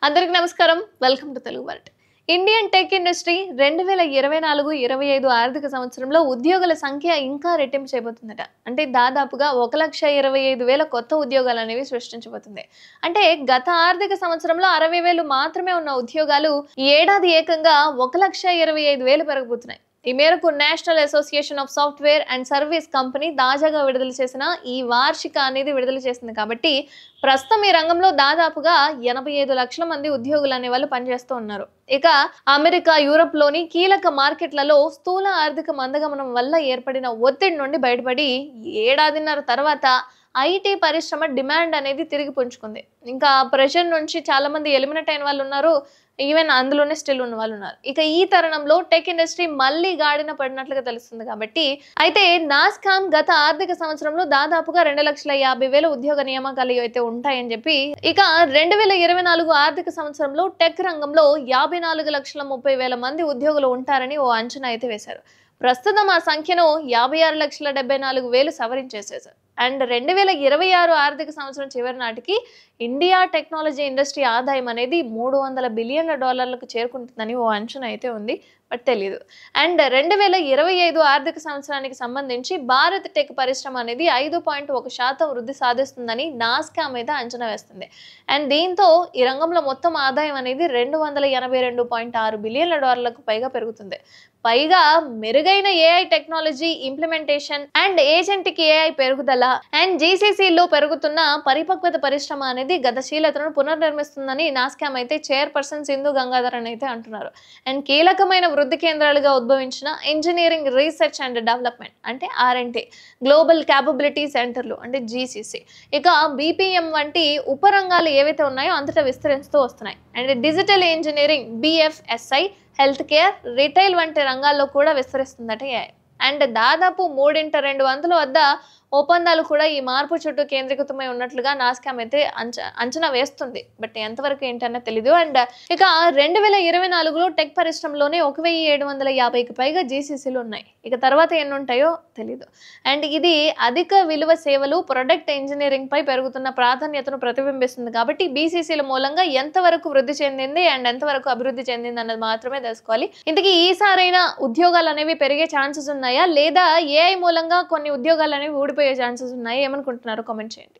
అందరికి నమస్కారం welcome to Telugu word Indian tech industry 2024-25 ఆర్థిక సంవత్సరంలో ఉద్యోగుల సంఖ్య ఇంకా రెట్టింపు చేయబోతుందట. అంటే దాదాపుగా 1,25,000 కొత్త ఉద్యోగాలు అనేవి సృష్టించబోతుంది. అంటే గత ఆర్థిక సంవత్సరంలో 60,000 మాత్రమే ఉన్న ఉద్యోగాలు ఈ ఏడాది ఏకంగా 1,25,000 పెరగబోతున్నాయి. ఈ మేరకు national association of software and service company తాజాగా విడుదల చేసిన ఈ వార్షిక అనేది విడుదల చేసింది. కాబట్టి ప్రస్తుతం ఈ రంగంలో దాదాపుగా 85 లక్షల మంది ఉద్యోగులు అనే వాళ్ళు పనిచేస్తూ ఉన్నారు. ఇక అమెరికా, యూరప్ లోని కీలక మార్కెట్లలో స్థూల ఆర్థిక మందగమనం వల్ల ఏర్పడిన ఒత్తిడి నుండి బయటపడి ఏడాదిన్నర తర్వాత ఐటీ పరిశ్రమ డిమాండ్ అనేది తిరిగి పుంజుకుంది. ఇంకా ప్రెషర్ నుంచి చాలా మంది ఎలిమినేట్ అయిన వాళ్ళు ఉన్నారు. ఈవెన్ అందులోనే స్టిల్ ఉన్న వాళ్ళు ఉన్నారు. ఇక ఈ తరుణంలో టెక్ ఇండస్ట్రీ మళ్ళీ గాడిన పడినట్లుగా తెలుస్తుంది. కాబట్టి అయితే నాస్కామ్ గత ఆర్థిక సంవత్సరంలో దాదాపుగా 2,50,000 ఉద్యోగ నియామకాలు అయితే ఉంటాయని చెప్పి, ఇక 2024 ఆర్థిక సంవత్సరంలో టెక్ రంగంలో 54,30,000 మంది ఉద్యోగులు ఉంటారని ఓ అంచనా అయితే వేశారు. ప్రస్తుతం ఆ సంఖ్యను 56,74,000 సవరించేసేశారు. అండ్ 2026 ఆర్థిక సంవత్సరం చివరి నాటికి ఇండియా టెక్నాలజీ ఇండస్ట్రీ ఆదాయం అనేది $300 బిలియన్ల చేరుకుంటుందని ఓ అంచనా అయితే ఉంది. బట్ తెలియదు. అండ్ 2025 ఆర్థిక సంవత్సరానికి సంబంధించి భారత్ టెక్ పరిశ్రమ అనేది 5.1% వృద్ధి సాధిస్తుందని నాస్కామ్ అయితే అంచనా వేస్తుంది. అండ్ దీంతో ఈ రంగంలో మొత్తం ఆదాయం అనేది $282.6 బిలియన్ల పైగా పెరుగుతుంది. పైగా మెరుగైన AI technology implementation and agentic AI పెరుగుదల అండ్ జీసీసీలో పెరుగుతున్న పరిపక్వత పరిశ్రమ అనేది గతశీలతను పునర్నిర్మిస్తుందని నాస్కామ్ అయితే చైర్పర్సన్ సింధు గంగాధరన్ అయితే అంటున్నారు. అండ్ కీలకమైన వృద్ధి కేంద్రాలుగా ఉద్భవించిన ఇంజనీరింగ్ రీసెర్చ్ అండ్ డెవలప్మెంట్ అంటే R&D, గ్లోబల్ క్యాపబిలిటీ సెంటర్లు అంటే జీసీసీ, ఇక బీపీఎం వంటి ఉపరంగాలు ఏవైతే ఉన్నాయో అంతటా విస్తరిస్తూ వస్తున్నాయి. And digital engineering BFSI, health care, retail వంటి రంగాల్లో కూడా విస్తరిస్తుందట AI. అండ్ దాదాపు 3/2 వద్ద ఒప్పందాలు కూడా ఈ మార్పు చుట్టూ కేంద్రీకృతమై ఉన్నట్లుగా నాస్కామ్ అయితే అంచనా వేస్తుంది. బట్ ఎంతవరకు ఏంటనే తెలీదు. అండ్ ఇక 2024లో టెక్ పరిశ్రమలోనే 1,750కి పైగా జీసీసీలు ఉన్నాయి. ఇక తర్వాత ఎన్ని ఉంటాయో తెలీదు. అండ్ ఇది అధిక విలువ సేవలు, ప్రొడక్ట్ ఇంజనీరింగ్ పై పెరుగుతున్న ప్రాధాన్యతను ప్రతిబింబిస్తుంది. కాబట్టి బీసీసీల మూలంగా ఎంతవరకు వృద్ధి చెందింది అండ్ ఎంతవరకు అభివృద్ధి చెందింది అన్నది మాత్రమే తెలుసుకోవాలి. ఇంతకీ ఈసారైనా ఉద్యోగాలు అనేవి పెరిగే ఛాన్సెస్ ఉన్నాయా, లేదా ఏఐ మూలంగా కొన్ని ఉద్యోగాలు అనేవి ఊడిపోయే ఛాన్సెస్ ఉన్నాయా? ఏమనుకుంటున్నారో కామెంట్ చేయండి.